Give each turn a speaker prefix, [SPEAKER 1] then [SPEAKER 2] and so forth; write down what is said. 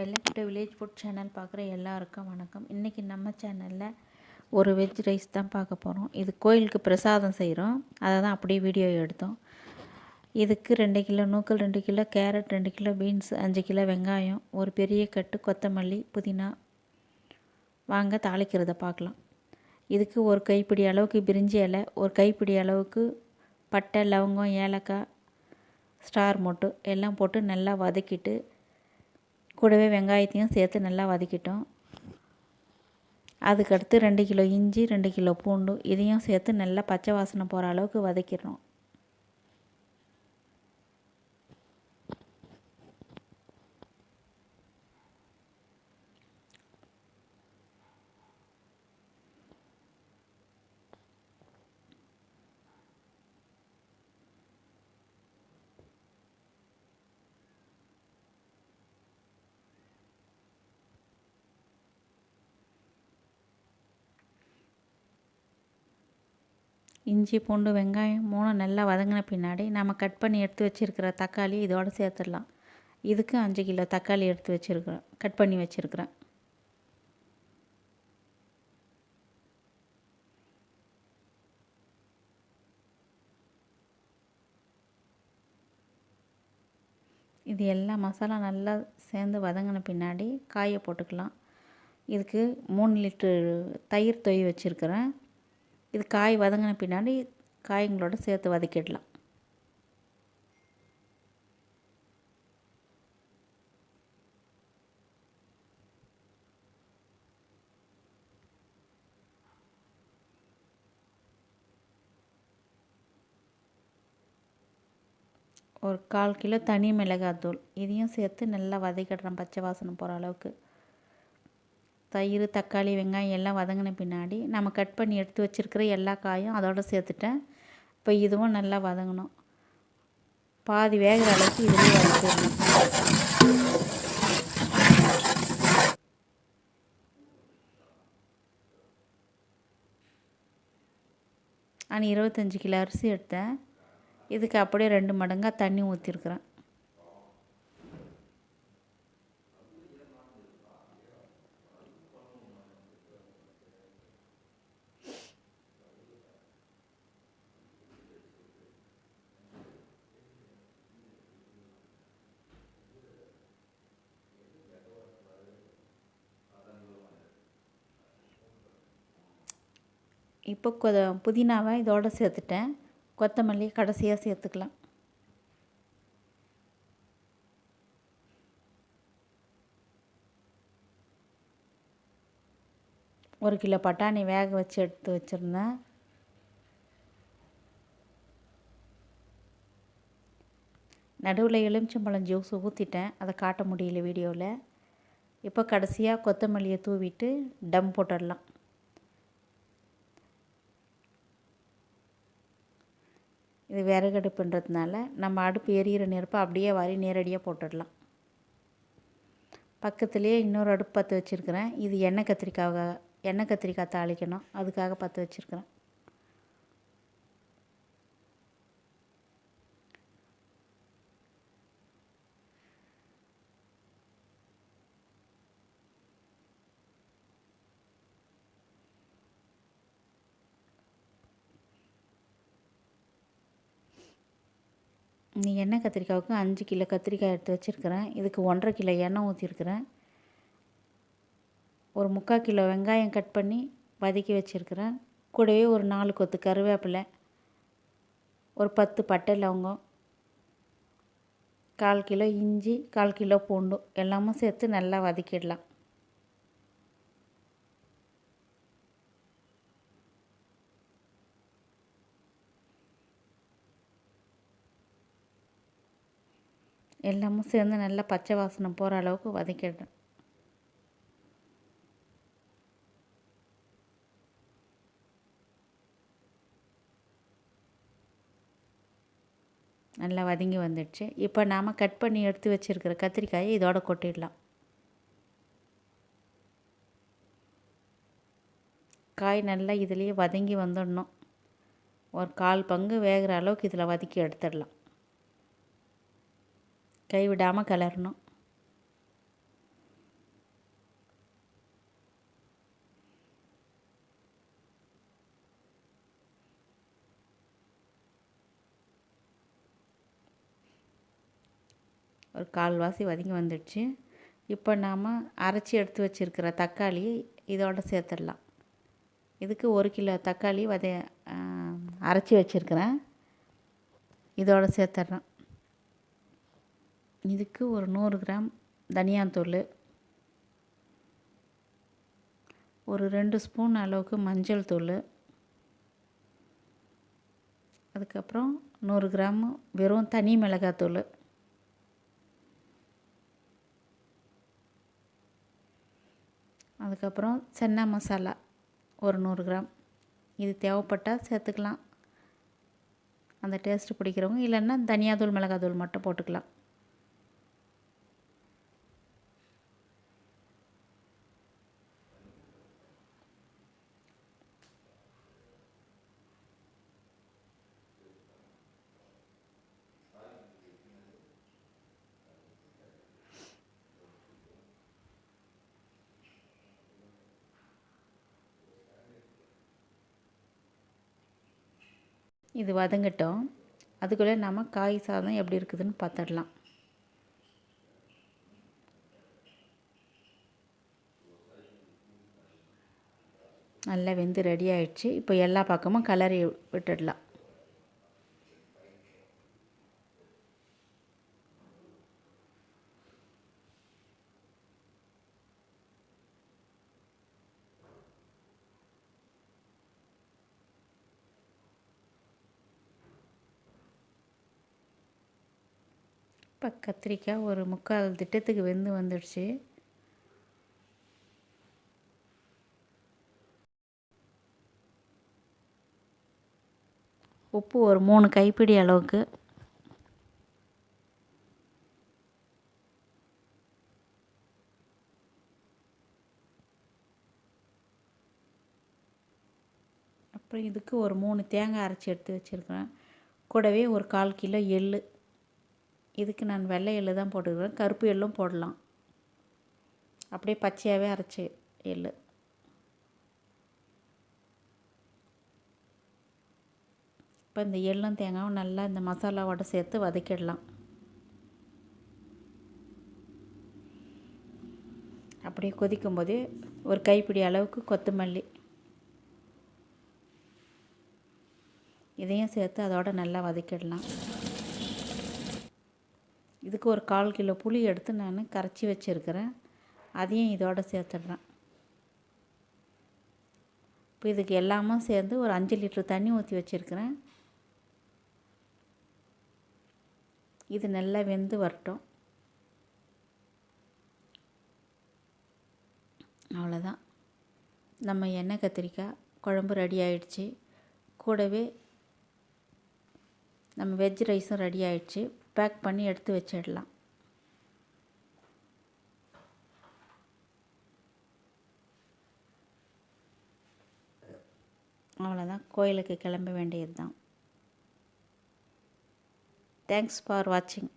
[SPEAKER 1] வெள்ளக்கிட்ட village food channel பார்க்குற எல்லாருக்கும் வணக்கம். இன்றைக்கி நம்ம சேனலில் ஒரு வெஜ் ரைஸ் தான் பார்க்க போகிறோம். இது கோயிலுக்கு பிரசாதம் செய்கிறோம், அதை தான் அப்படியே வீடியோ எடுத்தோம். இதுக்கு 2 கிலோ நூக்கல், 2 kilo carrot, 2 kilo beans, 5 kilo வெங்காயம், ஒரு பெரிய கட்டு கொத்தமல்லி, புதினா. வாங்க தாளிக்கிறத பார்க்கலாம். இதுக்கு ஒரு கைப்பிடி அளவுக்கு பிரிஞ்சி இலை, ஒரு கைப்பிடி அளவுக்கு பட்டை, லவங்கம், ஏலக்காய், ஸ்டார் மொட்டு எல்லாம் போட்டு நல்லா வதக்கிட்டு கூடவே வெங்காயத்தையும் சேர்த்து நல்லா வதக்கிட்டோம். அதுக்கடுத்து 2 கிலோ இஞ்சி, 2 கிலோ பூண்டு இதையும் சேர்த்து நல்லா பச்சை வாசனை போகிற அளவுக்கு வதக்கிடுறோம். இஞ்சி, பூண்டு, வெங்காயம் 3 நல்லா வதங்கின பின்னாடி நம்ம கட் பண்ணி எடுத்து வச்சுருக்கிற தக்காளி இதோடு சேர்த்துடலாம். இதுக்கு 5 கிலோ தக்காளி எடுத்து வச்சுருக்கிறேன், கட் பண்ணி வச்சுருக்கிறேன். இது எல்லா மசாலா நல்லா சேர்ந்து வதங்கின பின்னாடி காயை போட்டுக்கலாம். இதுக்கு 3 லிட்டர் தயிர் தொய் வச்சுருக்கிறேன். இது காய் வதங்கின பின்னாடி காய்களோட சேர்த்து வதக்கிடலாம். ஒரு 1/4 கிலோ தனி மிளகாத்தூள் இதையும் சேர்த்து நல்லா வதக்கிடுறேன் பச்சை வாசனை போகிற அளவுக்கு. தயிர், தக்காளி, வெங்காயம் எல்லாம் வதங்கின பின்னாடி நம்ம கட் பண்ணி எடுத்து வச்சுருக்கிற எல்லா காயும் அதோடு சேர்த்துட்டேன். இப்போ இதுவும் நல்லா வதங்கணும். பாதி வேகிற அளவுக்கு இதுலேயே வதக்கிடணும். நான் 25 கிலோ அரிசி எடுத்தேன். இதுக்கு அப்படியே 2 மடங்காக தண்ணி ஊற்றிருக்கிறேன். இப்போ புதினாவை இதோடு சேர்த்துட்டேன். கொத்தமல்லி கடைசியாக சேர்த்துக்கலாம். ஒரு கிலோ பட்டாணி வேக வச்சு எடுத்து வச்சுருந்தேன். நடுவில் எலுமிச்சம்பழம் ஜூஸ் ஊற்றிட்டேன், அதை காட்ட முடியல வீடியோவில். இப்போ கடைசியாக கொத்தமல்லியை தூவிட்டு டம் போட்டுடலாம். இது விறகடுப்புன்றதுனால நம்ம அடுப்பு எரியிற நெருப்பை அப்படியே வாரி நேரடியாக போட்டுடலாம். பக்கத்துலேயே இன்னொரு அடுப்பு பற்ற வச்சுருக்கிறேன். இது எண்ணெய் கத்திரிக்காய் தாளிக்கணும், அதுக்காக பற்ற வச்சுருக்கிறேன். எண்ணெய் கத்திரிக்காவுக்கு 5 கிலோ கத்திரிக்காய் எடுத்து வச்சுருக்கிறேன். இதுக்கு 1.5 கிலோ எண்ணெய் ஊற்றிருக்கிறேன். ஒரு 3/4 கிலோ வெங்காயம் கட் பண்ணி வதக்கி வச்சுருக்கிறேன். கூடவே ஒரு 4 கொத்து கருவேப்பிலை, ஒரு 10 பட்டை, லவங்கம், 1/4 கிலோ இஞ்சி, 1/4 கிலோ பூண்டு எல்லாமும் சேர்த்து நல்லா வதக்கிடலாம். எல்லாமும் சேர்ந்து நல்லா பச்சை வாசனை போகிற அளவுக்கு வதக்கிடுறேன். நல்லா வதங்கி வந்துடுச்சு. இப்போ நாம் கட் பண்ணி எடுத்து வச்சுருக்கிற கத்திரிக்காயை இதோட கொட்டிடலாம். காய் நல்லா இதுலேயே வதங்கி வந்துடணும். ஒரு 1/4 பங்கு வேகிற அளவுக்கு இதில் வதக்கி எடுத்துடலாம். கைவிடாமல் கிளறணும். ஒரு கால்வாசி வதங்கி வந்துடுச்சு. இப்போ நாம் அரைச்சி எடுத்து வச்சுருக்கிற தக்காளி இதோடு சேர்த்துடலாம். இதுக்கு 1 கிலோ தக்காளி அரைச்சி வச்சுருக்கிறேன், இதோடு சேர்த்துட்றேன். இதுக்கு ஒரு 100 கிராம் தனியாத்தூள், ஒரு 2 ஸ்பூன் அளவுக்கு மஞ்சள் தூள், அதுக்கப்புறம் 100 கிராம் வெறும் தனி மிளகாத்தூள், அதுக்கப்புறம் சென்னா மசாலா ஒரு 100 கிராம். இது தேவைப்பட்டால் சேர்த்துக்கலாம், அந்த டேஸ்ட்டு பிடிக்கிறவங்க. இல்லைன்னா தனியாத்தூள் மிளகாத்தூள் மட்டும் போட்டுக்கலாம். இது வதங்கட்டும். அதுக்குள்ளே நம்ம காய் சாதம் எப்படி இருக்குதுன்னு பார்த்துடலாம். நல்லா வெந்து ரெடி ஆயிடுச்சு. இப்போ எல்லா பக்கமும் கலரி விட்டுடலாம். இப்போ கத்திரிக்காய் ஒரு 3/4 திட்டத்துக்கு வெந்து வந்துடுச்சு. உப்பு ஒரு 3 கைப்பிடி அளவுக்கு, அப்புறம் இதுக்கு ஒரு 3 தேங்காய் அரைச்சி எடுத்து வச்சுருக்கிறேன். கூடவே ஒரு 1/4 கிலோ எள். இதுக்கு நான் வெள்ளை எள் தான் போட்டுக்கிறேன், கருப்பு எள்ளும் போடலாம். அப்படியே பச்சையாகவே அரைச்சி எள். இப்போ இந்த எள்ளும் தேங்காயும் நல்லா இந்த மசாலாவோட சேர்த்து வதக்கிடலாம். அப்படியே கொதிக்கும் போதே ஒரு கைப்பிடி அளவுக்கு கொத்தமல்லி, இதையும் சேர்த்து அதோட நல்லா வதக்கிடலாம். இதுக்கு ஒரு 1/4 கிலோ புளி எடுத்து நான் கரைச்சி வச்சுருக்கிறேன், அதையும் இதோடு சேர்த்துடுறேன். இப்போ இதுக்கு எல்லாமும் சேர்ந்து ஒரு 5 லிட்டர் தண்ணி ஊற்றி வச்சுருக்கிறேன். இது நல்லா வெந்து வரட்டும். அவ்வளோதான், நம்ம எண்ணெய் கத்திரிக்காய் குழம்பு ரெடி ஆயிடுச்சு. கூடவே நம்ம வெஜ் ரைஸும் ரெடி ஆயிடுச்சு. பேக் பண்ணி எடுத்து வச்சிடலாம். அவ்வளோதான், கோயிலுக்கு கிளம்ப வேண்டியது தான். தேங்க்ஸ் ஃபார் வாட்சிங்.